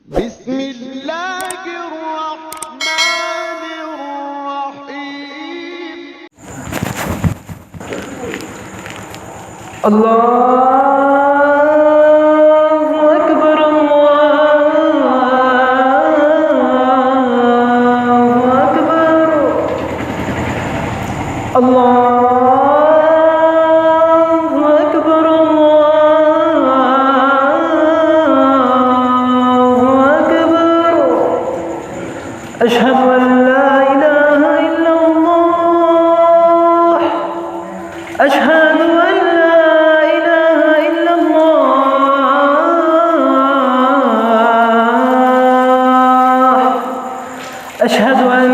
بسم الله الرحمن الرحيم. الله أكبر الله أكبر الله أكبر الله أكبر. أشهد أن لا إله إلا الله. أشهد أن لا إله إلا الله. أشهد أن